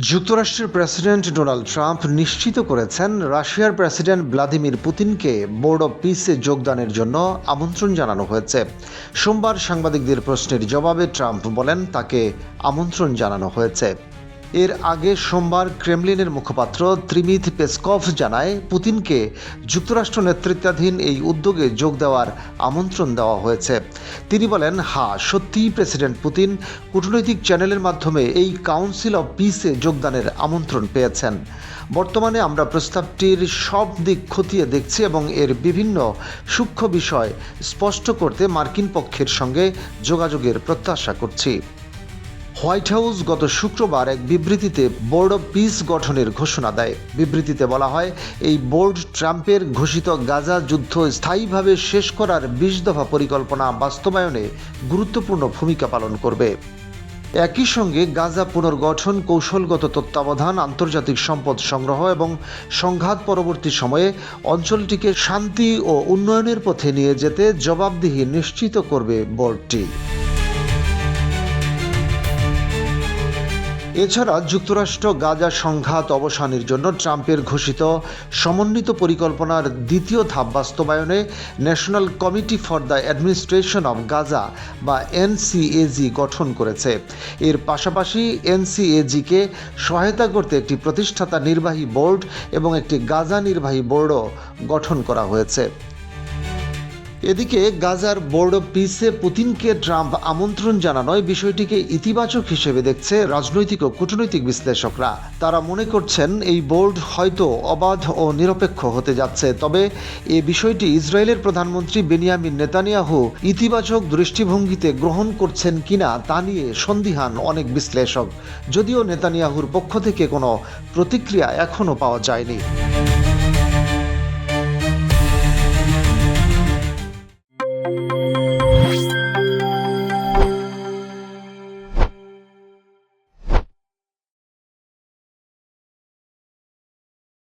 যুক্তরাষ্ট্রের president Donald Trump নিশ্চিত করেছেন রাশিয়ার প্রেসিডেন্ট ভ্লাদিমির পুতিনকে বোর্ড অব পিসে যোগদানের জন্য আমন্ত্রণ জানানো হয়েছে। সোমবার সাংবাদিকদের প্রশ্নের জবাবে ট্রাম্প বলেন তাকে আমন্ত্রণ জানানো হয়েছে। এর আগে সোমবার ক্রেমলিনের মুখপাত্র ত্রিমিথ পেসকভ জানায় পুতিনকে যুক্তরাষ্ট্র নেতৃত্বাধীন এই উদ্যোগে যোগ দেওয়ার আমন্ত্রণ দেওয়া হয়েছে। তিনি বলেন, হ্যাঁ, সত্যিই প্রেসিডেন্ট পুতিন কূটনৈতিক চ্যানেলের মাধ্যমে এই কাউন্সিল অব পিসে যোগদানের আমন্ত্রণ পেয়েছেন। বর্তমানে আমরা প্রস্তাবটির সব দিক খতিয়ে দেখছি এবং এর বিভিন্ন সূক্ষ্ম বিষয় স্পষ্ট করতে মার্কিন পক্ষের সঙ্গে যোগাযোগের প্রত্যাশা করছি। হোয়াইট হাউস গত শুক্রবার এক বিবৃতিতে বোর্ড অব পিস গঠনের ঘোষণা দেয়। বিবৃতিতে বলা হয়, এই বোর্ড ট্রাম্পের ঘোষিত গাজা যুদ্ধ স্থায়ীভাবে শেষ করার ২০ দফা পরিকল্পনা বাস্তবায়নে গুরুত্বপূর্ণ ভূমিকা পালন করবে। একই সঙ্গে গাজা পুনর্গঠন, কৌশলগত তত্ত্বাবধান, আন্তর্জাতিক সম্পদ সংগ্রহ এবং সংঘাত পরবর্তী সময়ে অঞ্চলটিকে শান্তি ও উন্নয়নের পথে নিয়ে যেতে জবাবদিহি নিশ্চিত করবে বোর্ডটি। এছাড়া যুক্তরাষ্ট্র গাজা সংঘাত অবসানের জন্য ট্রাম্পের ঘোষিত সমন্বিত পরিকল্পনার দ্বিতীয় ধাপ বাস্তবায়নে national committee for the administration of Gaza বা এনসিএজি গঠন করেছে। এর পাশাপাশি এনসিএজিকে সহায়তা করতে একটি প্রতিষ্ঠাতা নির্বাহী বোর্ড এবং একটি গাজা নির্বাহী বোর্ডও গঠন করা হয়েছে। এদিকে গাজার বোর্ড অব পিসে পুতিনকে ট্রাম্প আমন্ত্রণ জানানোয় বিষয়টিকে ইতিবাচক হিসেবে দেখছে রাজনৈতিক ও কূটনৈতিক বিশ্লেষকরা। তারা মনে করছেন এই বোর্ড হয়তো অবাধ ও নিরপেক্ষ হতে যাচ্ছে, তবে এ বিষয়টি ইসরায়েলের প্রধানমন্ত্রী বেনিয়ামিন নেতানিয়াহু ইতিবাচক দৃষ্টিভঙ্গিতে গ্রহণ করছেন কিনা তা নিয়ে সন্দিহান অনেক বিশ্লেষক, যদিও নেতানিয়াহুর পক্ষ থেকে কোনো প্রতিক্রিয়া এখনও পাওয়া যায়নি।